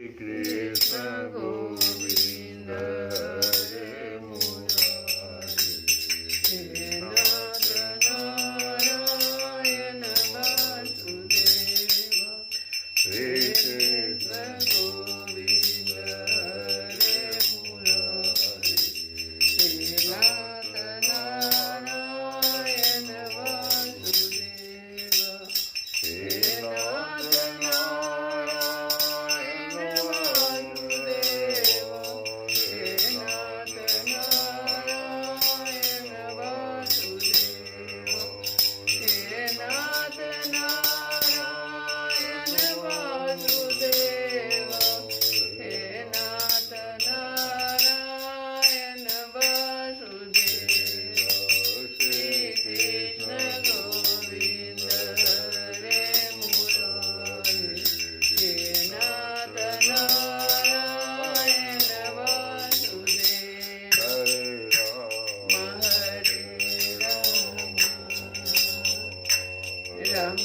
कृष्ण गोविंद हरे मुरारी, हे नाथ नारायण वासुदेव, श्री कृष्ण गोविंद हरे मुरारी, हे नाथ नारायण वासुदेव, हे नाथ नारायण वासुदेव, हे नाथ नारायण वासुदेव, हे नाथ नारायण वासुदेव, हे नाथ नारायण वासुदेव, श्री कृष्ण गोविंद हरे मुरारी, हे नाथ नारायण वासुदेव, हरे राम राम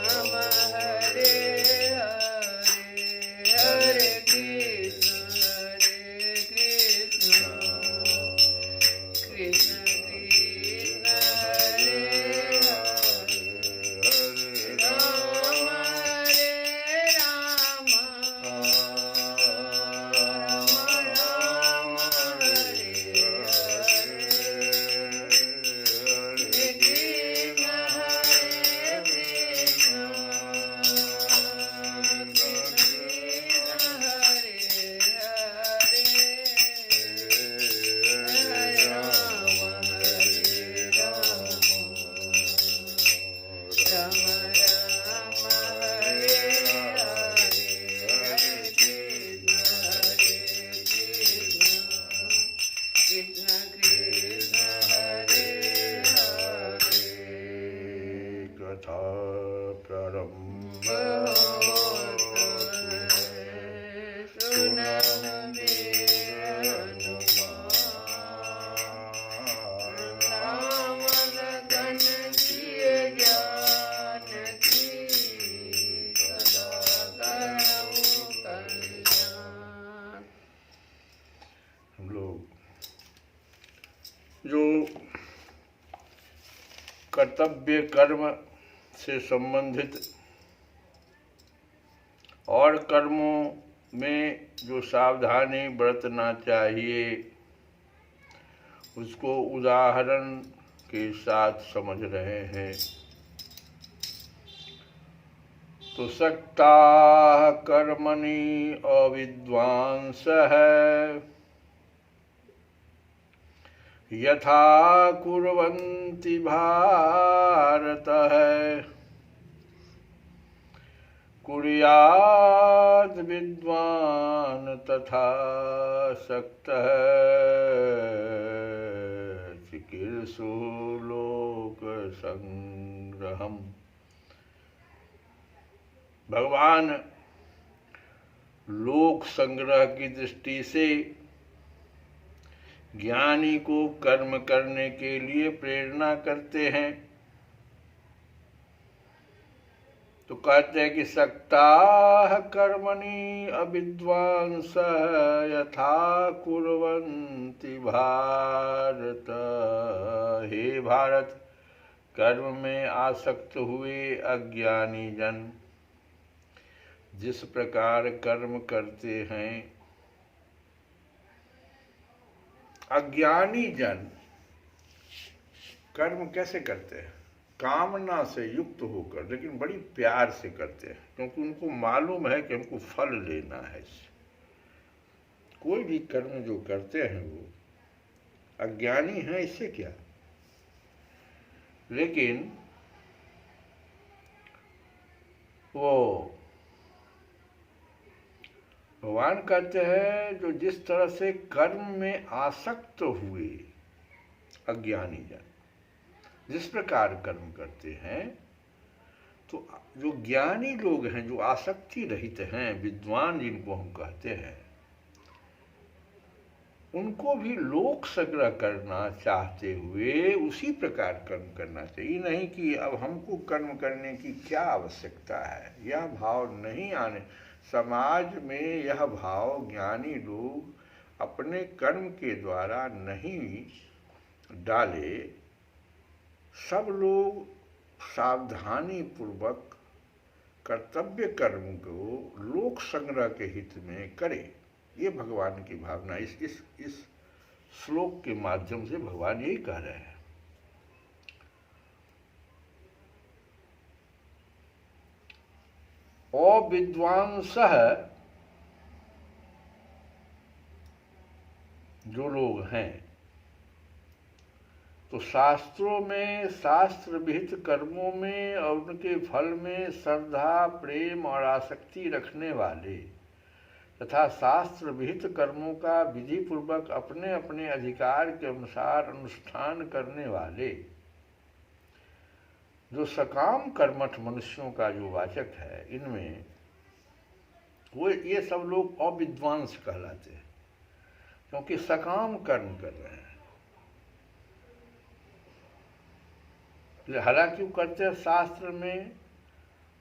राम हरे हरे, हरे कृष्ण कृष्ण कृष्ण हरे हरे, हरे राम राम राम हरे हरे, हरे कृष्ण कथा प्रारंभ हम लोग जो कर्तव्य कर्म से संबंधित और कर्मों में जो सावधानी बरतना चाहिए उसको उदाहरण के साथ समझ रहे हैं। तो सक्ता कर्मणि अविद्वांस है, यथा कुर्वन्ति भारत है, कुर्यात् विद्वान् तथा सक्तः चिकीर्षु लोक संग्रहम्। भगवान लोक संग्रह की दृष्टि से ज्ञानी को कर्म करने के लिए प्रेरणा करते हैं। तो कहते हैं कि सक्ता कर्मणि अविद्वांस यथा कुर्वन्ति भारत। हे भारत, कर्म में आसक्त हुए अज्ञानी जन जिस प्रकार कर्म करते हैं, अज्ञानी जन कर्म कैसे करते हैं? कामना से युक्त होकर, लेकिन बड़ी प्यार से करते हैं, क्योंकि उनको मालूम है कि हमको फल लेना है इससे। कोई भी कर्म जो करते हैं वो अज्ञानी है, इससे क्या। लेकिन वो भगवान कहते हैं जो जिस तरह से कर्म में आसक्त हुए अज्ञानी जन जिस प्रकार कर्म करते हैं, तो जो ज्ञानी लोग हैं, जो आसक्ति रहित हैं, विद्वान जिनको हम कहते हैं, उनको भी लोक संग्रह करना चाहते हुए उसी प्रकार कर्म करना चाहिए। नहीं कि अब हमको कर्म करने की क्या आवश्यकता है, यह भाव नहीं आने। समाज में यह भाव ज्ञानी लोग अपने कर्म के द्वारा नहीं डाले, सब लोग सावधानी पूर्वक कर्तव्य कर्म को लोक संग्रह के हित में करें। ये भगवान की भावना इस श्लोक के माध्यम से भगवान यही कह रहे हैं। अविद्वांसः जो लोग हैं तो शास्त्रों में, शास्त्र विहित कर्मों में और उनके फल में श्रद्धा, प्रेम और आसक्ति रखने वाले तथा शास्त्र विहित कर्मों का विधि पूर्वक अपने अपने अधिकार के अनुसार अनुष्ठान करने वाले जो सकाम कर्मठ मनुष्यों का जो वाचक है, इनमें वो ये सब लोग अविद्वांस कहलाते हैं, क्योंकि सकाम कर्म कर रहे हैं। हालांकि वो करते हैं शास्त्र में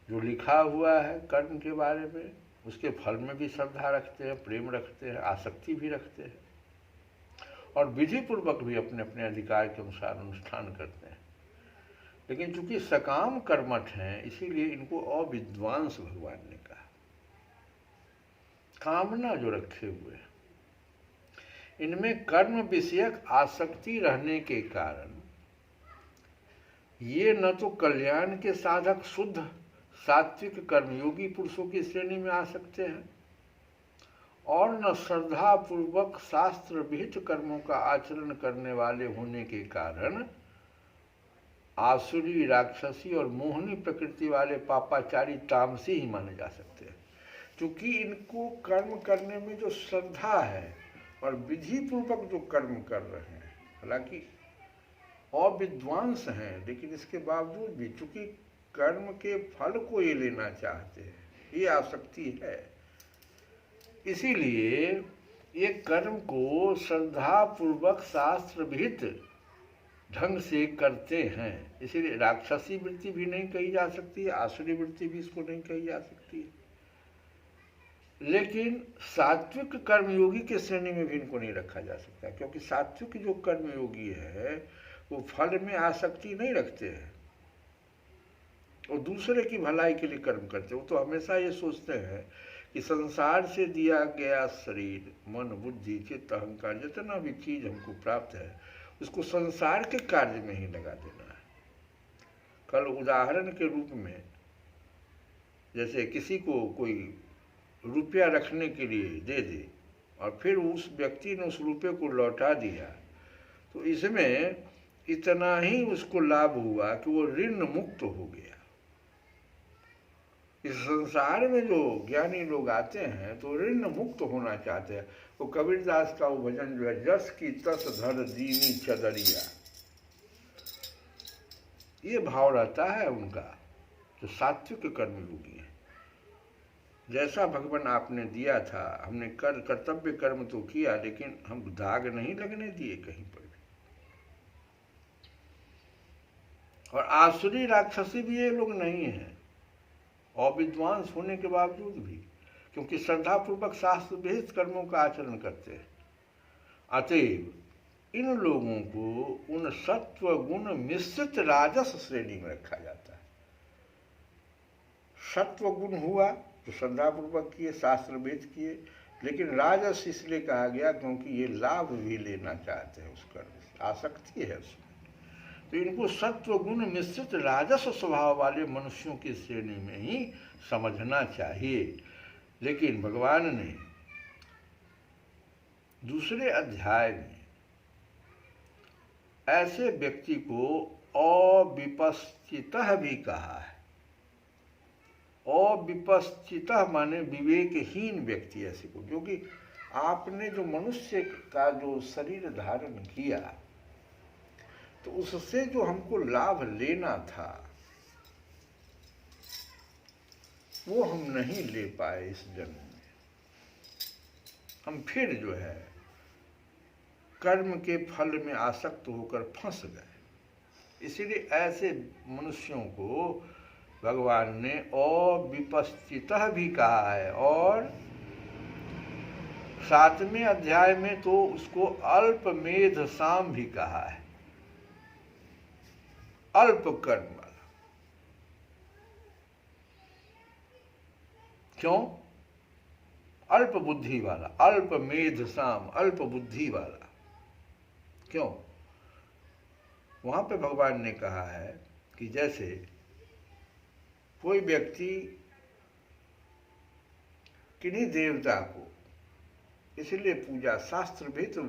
जो लिखा हुआ है कर्म के बारे में, उसके फल में भी श्रद्धा रखते हैं, प्रेम रखते हैं, आसक्ति भी रखते हैं और विधि पूर्वक भी अपने अपने अधिकार के अनुसार अनुष्ठान करते हैं। लेकिन चूंकि सकाम कर्मठ हैं, इसीलिए इनको अविद्वांस भगवान ने कहा। कामना जो रखे हुए हैं, इनमें कर्म विषयक आसक्ति रहने के कारण ये न तो कल्याण के साधक शुद्ध सात्विक कर्मयोगी पुरुषों की श्रेणी में आ सकते हैं और न श्रद्धा पूर्वक शास्त्र विहित कर्मों का आचरण करने वाले होने के कारण आसुरी, राक्षसी और मोहनी प्रकृति वाले पापाचारी तामसी ही माने जा सकते हैं। क्योंकि इनको कर्म करने में जो श्रद्धा है और विधि पूर्वक जो कर्म कर रहे हैं, हालांकि अविद्वांस हैं, लेकिन इसके बावजूद भी चूंकि कर्म के फल को ये लेना चाहते हैं, ये आसक्ति है, इसीलिए ये कर्म को श्रद्धा पूर्वक शास्त्र विहित ढंग से करते हैं। इसीलिए राक्षसी वृत्ति भी नहीं कही जा सकती है, आसुरी वृत्ति भी इसको नहीं कही जा सकती है। लेकिन सात्विक कर्मयोगी के श्रेणी में भी इनको नहीं रखा जा सकता, क्योंकि सात्विक जो कर्मयोगी है वो फल में आसक्ति नहीं रखते हैं और दूसरे की भलाई के लिए कर्म करते हैं। वो तो हमेशा ये सोचते हैं कि संसार से दिया गया शरीर, मन, बुद्धि, चित्त, अहंकार, जितना भी चीज हमको प्राप्त है उसको संसार के कार्य में ही लगा देना है। कल उदाहरण के रूप में जैसे किसी को कोई रुपया रखने के लिए दे दे और फिर उस व्यक्ति ने उस रुपये को लौटा दिया, तो इसमें इतना ही उसको लाभ हुआ कि वो ऋण मुक्त हो गया। इस संसार में जो ज्ञानी लोग आते हैं तो ऋण मुक्त होना चाहते हैं। वो कबीरदास का वो भजन जो है, जस की तस धर दीनी चदरिया, ये भाव रहता है उनका, जो सात्विक कर्मयोगी है। जैसा भगवान आपने दिया था, हमने कर्तव्य कर्म तो किया, लेकिन हम दाग नहीं लगने दिए कहीं पर भी। और आसुरी राक्षसी भी ये लोग नहीं हैं, अविद्वांस होने के बावजूद भी, क्योंकि श्रद्धापूर्वक शास्त्र विहित कर्मों का आचरण करते हैं। अतएव इन लोगों को उन सत्व गुण मिश्रित राजस श्रेणी में रखा जाता है। सत्व गुण हुआ तो श्रद्धापूर्वक किए, शास्त्र विहित किए, लेकिन राजस इसलिए कहा गया क्योंकि ये लाभ भी लेना चाहते हैं, उस कर्म से आसक्ति है उसमें। तो इनको सत्व गुण मिश्रित राजस स्वभाव वाले मनुष्यों की श्रेणी में ही समझना चाहिए। लेकिन भगवान ने दूसरे अध्याय में ऐसे व्यक्ति को अविपश्चितः भी कहा है। अविपश्चितः माने विवेकहीन व्यक्ति, ऐसे को, जो कि आपने जो मनुष्य का जो शरीर धारण किया तो उससे जो हमको लाभ लेना था वो हम नहीं ले पाए इस जन्म में। हम फिर जो है कर्म के फल में आसक्त होकर फंस गए। इसीलिए ऐसे मनुष्यों को भगवान ने अविपश्चितः भी कहा है, और 7वें अध्याय में तो उसको अल्पमेध साम भी कहा है, अल्प कर्म वाला। क्यों? अल्प बुद्धि वाला, अल्प मेध साम, अल्प बुद्धि वाला। क्यों? वहां पे भगवान ने कहा है कि जैसे कोई व्यक्ति किन्हीं देवता को इसलिए पूजा शास्त्र भी तो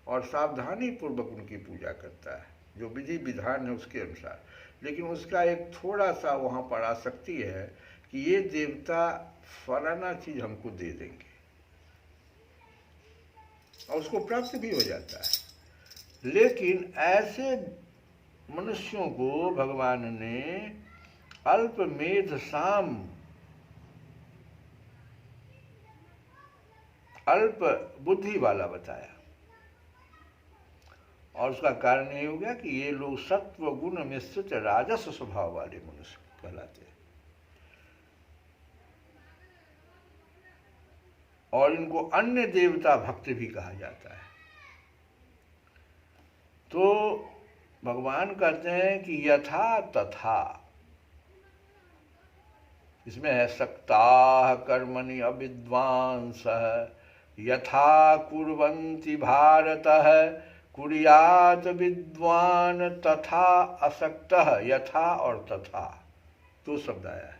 और सावधानी पूर्वक उनकी पूजा करता है, जो विधि विधान है उसके अनुसार, लेकिन उसका एक थोड़ा सा वहां पर आसक्ति है कि ये देवता फलाना चीज हमको दे देंगे, और उसको प्राप्त भी हो जाता है। लेकिन ऐसे मनुष्यों को भगवान ने अल्पमेध साम, अल्प बुद्धि वाला बताया, और उसका कारण ये हो गया कि ये लोग सत्व गुण मिश्रित राजस स्वभाव वाले मनुष्य कहलाते हैं, और इनको अन्य देवता भक्त भी कहा जाता है। तो भगवान कहते हैं कि यथा तथा, इसमें है सक्ताः कर्मणि अविद्वांसः यथा कुर्वन्ति भारतः कुर्यात् विद्वान तथा असक्तः। यथा और तथा दो शब्द आया है,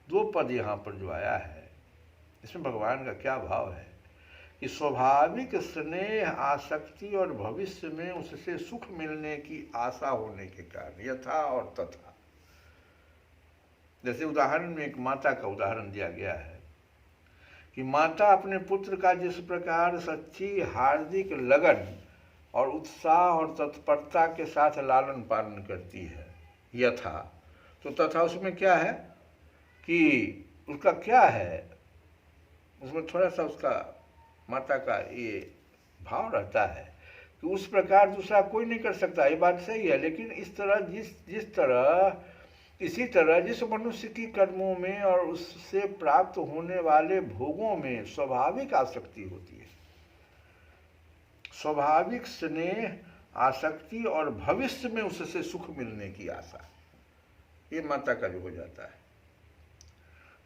दो पद यहाँ पर जो आया है, इसमें भगवान का क्या भाव है कि स्वाभाविक स्नेह, आसक्ति और भविष्य में उससे सुख मिलने की आशा होने के कारण यथा और तथा। जैसे उदाहरण में एक माता का उदाहरण दिया गया है कि माता अपने पुत्र का जिस प्रकार सच्ची हार्दिक लगन और उत्साह और तत्परता के साथ लालन पालन करती है, यथा, तो तथा उसमें क्या है कि उसका क्या है, उसमें थोड़ा सा उसका माता का ये भाव रहता है कि उस प्रकार दूसरा कोई नहीं कर सकता। ये बात सही है, लेकिन इस तरह इसी तरह जिस मनुष्य की कर्मों में और उससे प्राप्त होने वाले भोगों में स्वाभाविक आसक्ति होती है, स्वाभाविक स्नेह, आसक्ति और भविष्य में उससे सुख मिलने की आशा, ये माता का जो हो जाता है,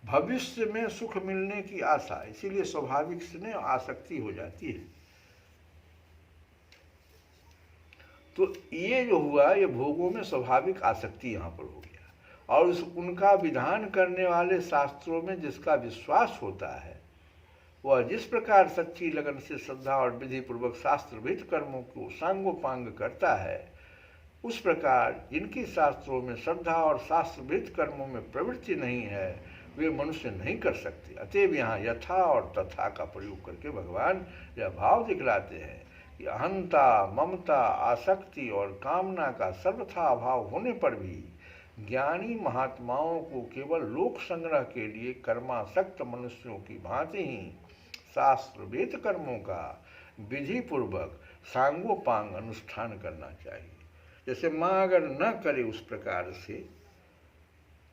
भविष्य में सुख मिलने की आशा, इसीलिए स्वाभाविक स्नेह आसक्ति हो जाती है। तो ये जो हुआ, ये भोगों में स्वाभाविक आसक्ति यहाँ पर हो गया, और उनका विधान करने वाले शास्त्रों में जिसका विश्वास होता है, वह जिस प्रकार सच्ची लगन से श्रद्धा और विधि पूर्वक शास्त्रविध कर्मों को सांगोपांग करता है, उस प्रकार जिनकी शास्त्रों में श्रद्धा और शास्त्रविध कर्मों में प्रवृत्ति नहीं है, वे मनुष्य नहीं कर सकते। अतएव यहाँ यथा और तथा का प्रयोग करके भगवान यह भाव दिखलाते हैं कि अहंता, ममता, आसक्ति और कामना का सर्वथा अभाव होने पर भी ज्ञानी महात्माओं को केवल लोक संग्रह के लिए कर्मासक्त मनुष्यों की भांति ही शास्त्रवेद कर्मों का विधि पूर्वक सांगोपांग अनुष्ठान करना चाहिए। जैसे माँ अगर न करे उस प्रकार से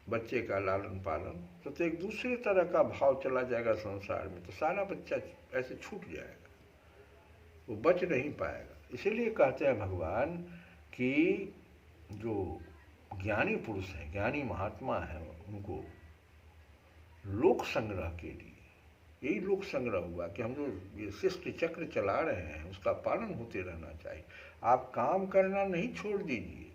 बच्चे का लालन पालन, तो एक दूसरे तरह का भाव चला जाएगा संसार में, तो सारा बच्चा ऐसे छूट जाएगा, वो बच नहीं पाएगा। इसीलिए कहते हैं भगवान कि जो ज्ञानी पुरुष हैं, ज्ञानी महात्मा हैं, उनको लोक संग्रह के लिए, यही लोक संग्रह हुआ कि हम जो ये शिष्ट चक्र चला रहे हैं उसका पालन होते रहना चाहिए। आप काम करना नहीं छोड़ दीजिए,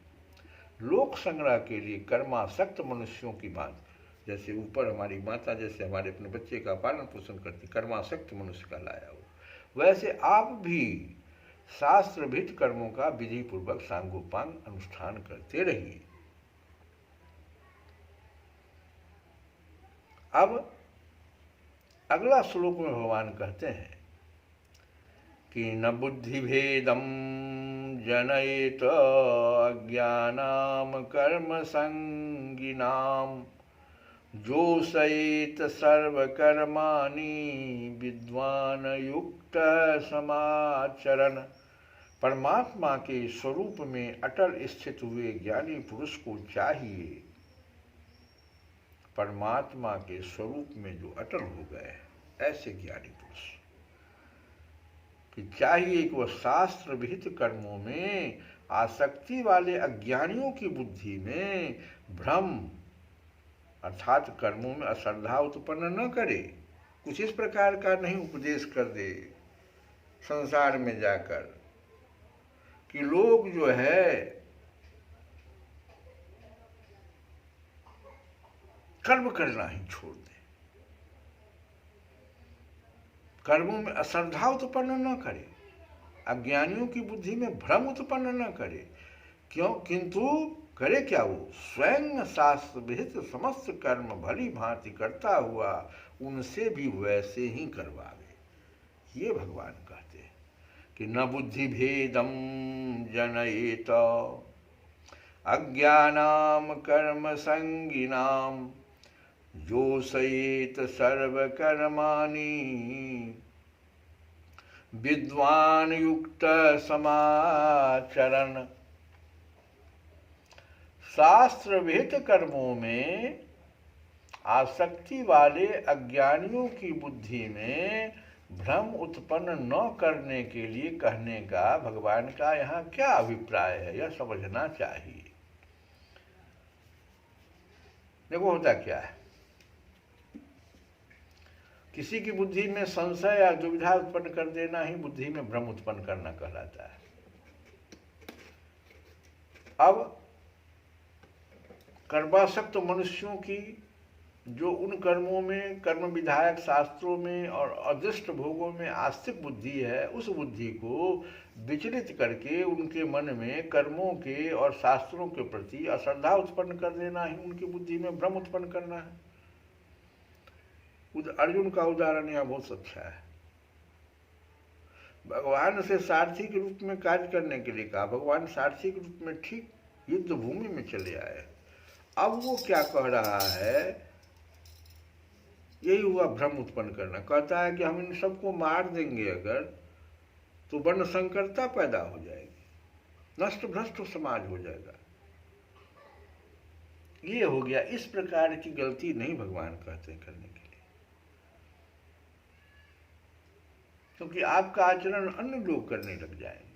लोक संग्रह के लिए कर्मासक्त मनुष्यों की बात, जैसे ऊपर हमारी माता जैसे हमारे अपने बच्चे का पालन पोषण करती, कर्मासक्त मनुष्य का लाया हो, वैसे आप भी शास्त्रविध कर्मों का विधि पूर्वक सांगोपांग अनुष्ठान करते रहिए। अब अगला श्लोक में भगवान कहते हैं कि न बुद्धि भेदम जनयेत अज्ञानाम कर्म संगिनाम जोषयेत सर्वकर्माणि विद्वान युक्त समाचरण। परमात्मा के स्वरूप में अटल स्थित हुए ज्ञानी पुरुष को चाहिए परमात्मा के स्वरूप में जो अटल हो गए हैं, ऐसे ज्ञानी पुरुष कि चाहिए कि वह शास्त्र विहित कर्मों में आसक्ति वाले अज्ञानियों की बुद्धि में भ्रम अर्थात कर्मों में अश्रद्धा उत्पन्न न करे, कुछ इस प्रकार का नहीं उपदेश कर दे संसार में जाकर कि लोग जो है कर्म करना ही छोड़ दें, कर्मों में अश्रद्धा उत्पन्न न करे, अज्ञानियों की बुद्धि में भ्रम उत्पन्न न करे। क्यों? किंतु करे क्या? वो स्वयं शास्त्र विहित समस्त कर्म भली भांति करता हुआ उनसे भी वैसे ही करवावे। ये भगवान कहते हैं कि न बुद्धि भेदम जनयेत अज्ञानाम कर्म संगिनाम जोषयेत सर्वकर्माणि विद्वान युक्त समाचरण। शास्त्र विहित कर्मों में आसक्ति वाले अज्ञानियों की बुद्धि में भ्रम उत्पन्न न करने के लिए कहने का भगवान का यहाँ क्या अभिप्राय है, यह समझना चाहिए। देखो होता क्या है, किसी की बुद्धि में संशय या दुविधा उत्पन्न कर देना ही बुद्धि में भ्रम उत्पन्न करना कहलाता है। अब कर्मासक्त मनुष्यों की जो उन कर्मों में कर्म विधायक शास्त्रों में और अदृष्ट भोगों में आस्तिक बुद्धि है, उस बुद्धि को विचलित करके उनके मन में कर्मों के और शास्त्रों के प्रति अश्रद्धा उत्पन्न कर देना ही उनकी बुद्धि में भ्रम उत्पन्न करना है। अर्जुन का उदाहरण यहाँ बहुत अच्छा है। भगवान से सारथी के रूप में कार्य करने के लिए कहा, भगवान सारथी के रूप में ठीक युद्ध भूमि में चले आए। अब वो क्या कह रहा है, यही हुआ भ्रम उत्पन्न करना। कहता है कि हम इन सबको मार देंगे अगर तो वर्ण संकरता पैदा हो जाएगी, नष्ट भ्रष्ट समाज हो जाएगा। ये हो गया। इस प्रकार की गलती नहीं भगवान कहते करने के लिए, क्योंकि आपका आचरण अन्य लोग करने लग जाएंगे।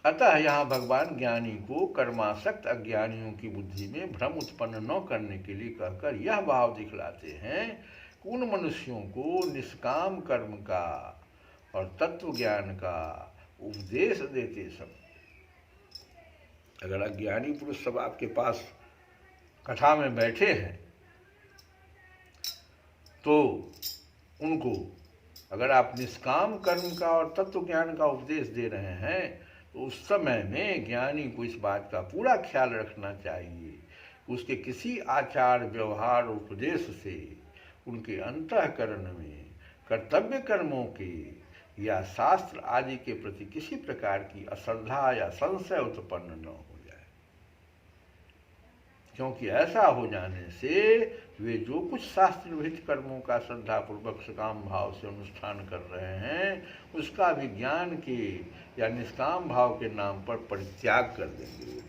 अतः यहाँ भगवान ज्ञानी को कर्मासक्त अज्ञानियों की बुद्धि में भ्रम उत्पन्न न करने के लिए कहकर यह भाव दिखलाते हैं कि उन मनुष्यों को निष्काम कर्म का और तत्व ज्ञान का उपदेश देते समय, अगर अज्ञानी पुरुष सब आपके पास कथा में बैठे हैं तो उनको अगर आप निष्काम कर्म का और तत्व ज्ञान का उपदेश दे रहे हैं तो उस समय में ज्ञानी को इस बात का पूरा ख्याल रखना चाहिए, उसके किसी आचार व्यवहार उपदेश से उनके अंतःकरण में कर्तव्य कर्मों के या शास्त्र आदि के प्रति किसी प्रकार की अश्रद्धा या संशय उत्पन्न न हो जाए, क्योंकि ऐसा हो जाने से वे जो कुछ शास्त्र विहित कर्मों का श्रद्धापूर्वक सकाम भाव से अनुष्ठान कर रहे हैं उसका भी ज्ञान के या निष्काम भाव के नाम पर परित्याग कर देंगे।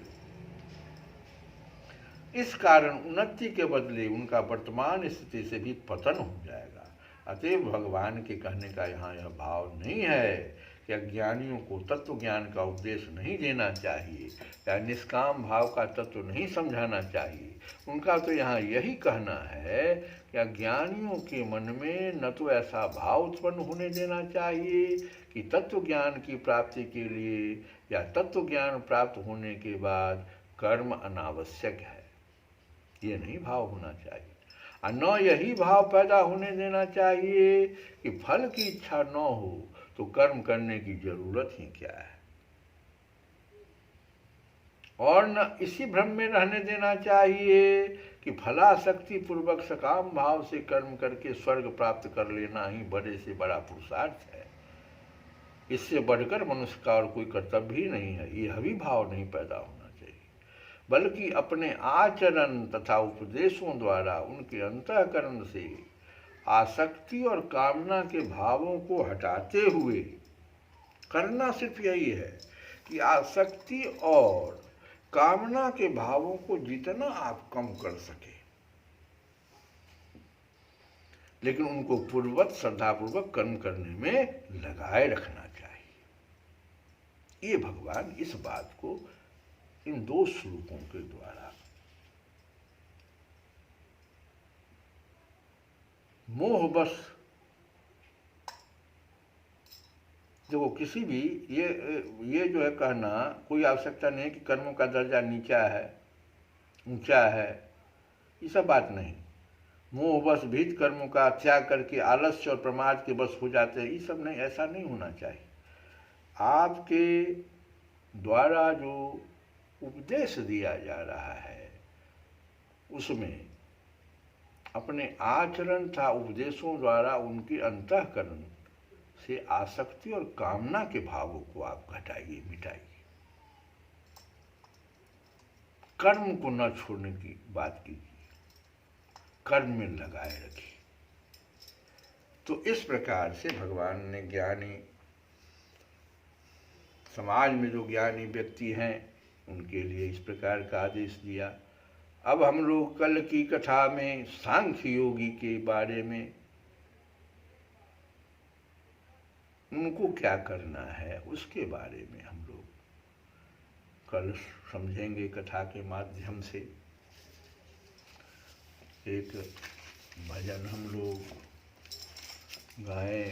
इस कारण उन्नति के बदले उनका वर्तमान स्थिति से भी पतन हो जाएगा। अतएव भगवान के कहने का यहाँ यह भाव नहीं है कि अज्ञानियों को तत्व ज्ञान का उपदेश नहीं देना चाहिए या निष्काम भाव का तत्व नहीं समझाना चाहिए। उनका तो यहाँ यही कहना है कि अज्ञानियों के मन में न तो ऐसा भाव उत्पन्न होने देना चाहिए कि तत्व ज्ञान की प्राप्ति के लिए या तत्व ज्ञान प्राप्त होने के बाद कर्म अनावश्यक है, ये नहीं भाव होना चाहिए। और न यही भाव पैदा होने देना चाहिए कि फल की इच्छा न हो तो कर्म करने की जरूरत ही क्या है, और न इसी भ्रम में रहने देना चाहिए कि फलासक्ति पूर्वक सकाम भाव से कर्म करके स्वर्ग प्राप्त कर लेना ही बड़े से बड़ा पुरुषार्थ है, इससे बढ़कर मनुष्य का और कोई कर्तव्य ही नहीं है। यह भी भाव नहीं पैदा होना चाहिए, बल्कि अपने आचरण तथा उपदेशों द्वारा उनके अंतःकरण से आसक्ति और कामना के भावों को हटाते हुए करना सिर्फ यही है कि आसक्ति और कामना के भावों को जितना आप कम कर सके, लेकिन उनको पूर्ववत श्रद्धापूर्वक कर्म करने में लगाए रखना चाहिए। ये भगवान इस बात को इन 2 श्लोकों के द्वारा मोहवश, देखो किसी भी ये जो है कहना कोई आवश्यकता नहीं कि कर्मों का दर्जा नीचा है ऊंचा है, ये सब बात नहीं। मोहवश भीत कर्मों का त्याग करके आलस्य और प्रमाद के बस हो जाते हैं, ये सब नहीं, ऐसा नहीं होना चाहिए। आपके द्वारा जो उपदेश दिया जा रहा है उसमें अपने आचरण तथा उपदेशों द्वारा उनके अंतःकरण से आसक्ति और कामना के भावों को आप घटाइए, मिटाइए। कर्म को न छोड़ने की बात कीजिए, कर्म में लगाए रखिए। तो इस प्रकार से भगवान ने ज्ञानी समाज में जो ज्ञानी व्यक्ति हैं उनके लिए इस प्रकार का आदेश दिया। अब हम लोग कल की कथा में सांख्य योगी के बारे में उनको क्या करना है उसके बारे में हम लोग कल समझेंगे कथा के माध्यम से। एक भजन हम लोग गाएं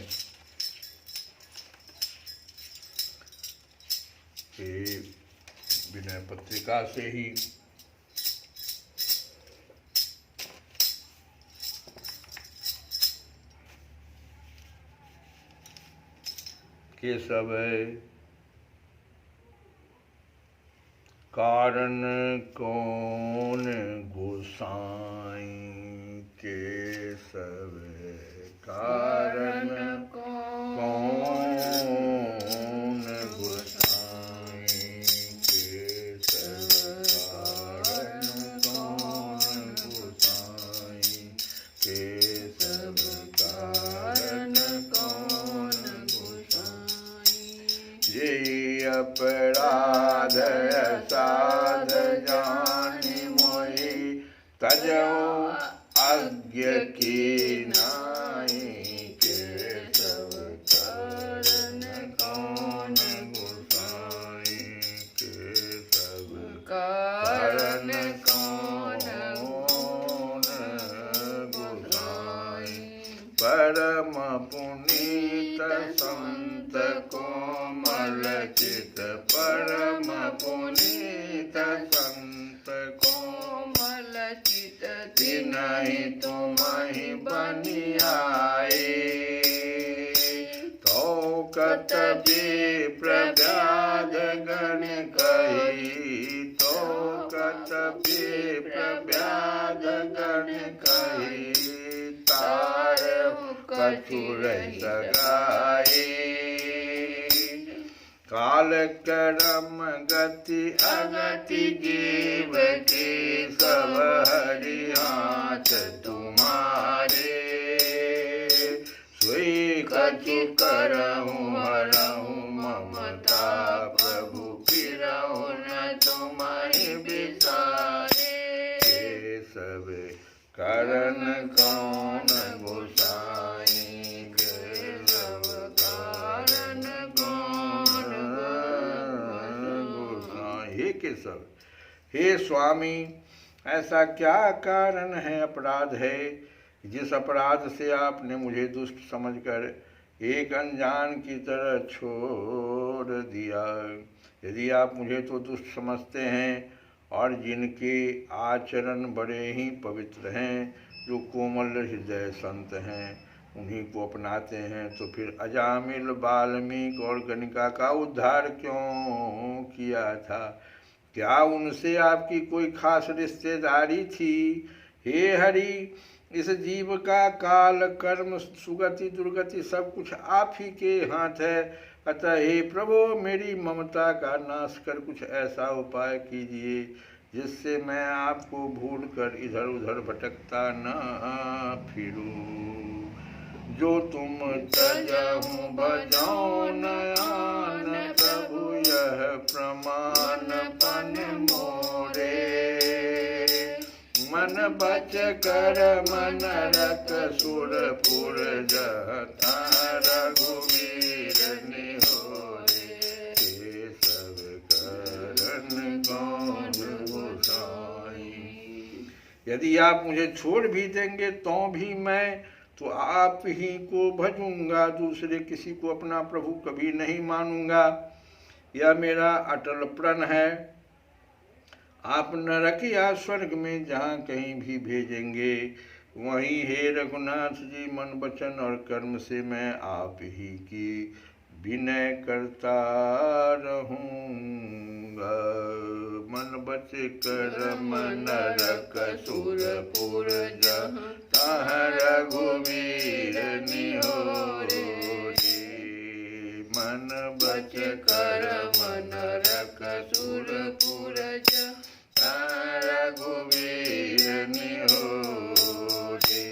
कि विनय पत्रिका से ही केशव कारण कौन गोसाई, केशव कारण कौन गोसाई, केशव कारण कौन गोसाई, केशव कारण कौन गोसाई। ये अपराध साध जानि मोहि, तजो अज्ञ की नाई, केशव कारण कौन गोसाई, केशव कारण कौन गोसाई। परम पुनीत संत कोमल चित, परम पुनीत संत कोमल चित, तिनहि तुमहि बनि आए। तो कत विप्र व्याध गण कही, तो कत विप्र व्याध गण कही, तारहु कछु रहि सगाए। काल कर्म गति अगति जीव की, सब हरि हाथ तुम्हारे। सोई कछु करहु हरहु ममता, प्रभु फिरहु न तुम्हि बिसारे। केशव कारण कौन गोसाई, केशव कारण कौन गोसाई। हे केशव, हे स्वामी, ऐसा क्या कारण है, अपराध है, जिस अपराध से आपने मुझे दुष्ट समझकर एक अनजान की तरह छोड़ दिया। यदि आप मुझे तो दुष्ट समझते हैं और जिनके आचरण बड़े ही पवित्र हैं, जो कोमल हृदय संत हैं, उन्हीं को अपनाते हैं, तो फिर अजामिल, वाल्मीकि और गणिका का उद्धार क्यों किया था? क्या उनसे आपकी कोई खास रिश्तेदारी थी? हे हरि, इस जीव का काल कर्म सुगति दुर्गति सब कुछ आप ही के हाथ है। अतः हे प्रभु, मेरी ममता का नाश कर कुछ ऐसा उपाय कीजिए जिससे मैं आपको भूल कर इधर उधर भटकता न फिरूं। जो तुम तजहु भजौ नयान, प्रभु यह प्रमाण पन मोर। मन बच कर मन रख सुरपुर जहाँ रघुवीर निहोरे, सब करन कौन गोसाई। यदि आप मुझे छोड़ भी देंगे तो भी मैं तो आप ही को भजूंगा, दूसरे किसी को अपना प्रभु कभी नहीं मानूंगा। यह मेरा अटल प्रण है। आप नरक या स्वर्ग में जहाँ कहीं भी भेजेंगे वहीं हे रघुनाथ जी मन वचन और कर्म से मैं आप ही की विनय करता रहूँगा। मन बच कर मन रख सुरपुर जहाँ रघुवीर निहोरे, मन बच कर मन रख सुरपुर जहाँ रघुवीर निहोरे।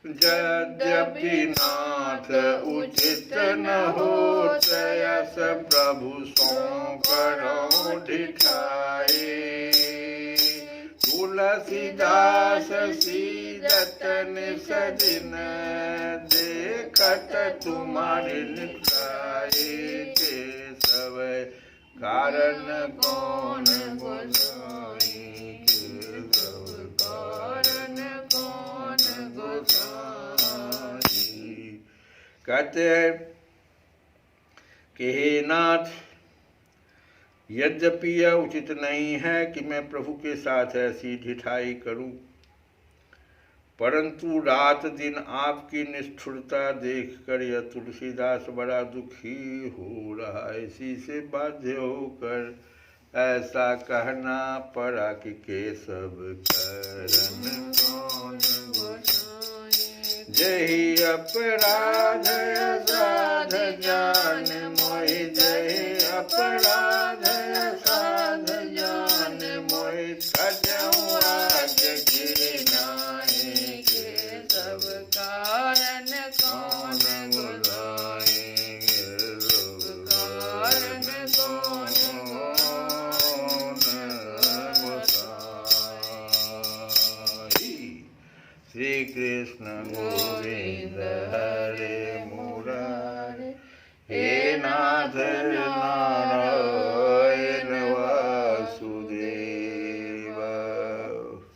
यद्यपि नाथ उचित न हो यस प्रभु सो करो ढिठाई, तुलसीदास सीरत निस दिन देखत तुम्हारे लिखाई, के सब कारण कौन गोसाई, के सब कारण कौन गोसाई। कहते हैं कि हे नाथ, यद्यपि यह उचित नहीं है कि मैं प्रभु के साथ ऐसी ढिठाई करूं, परंतु रात दिन आपकी निष्ठुरता देखकर यह तुलसीदास बड़ा दुखी हो रहा है। इसी से बाध्य होकर ऐसा कहना पड़ा कि के सब करन कौन गोसाई, जही अपराध असाध जान मोहि, जही अपराध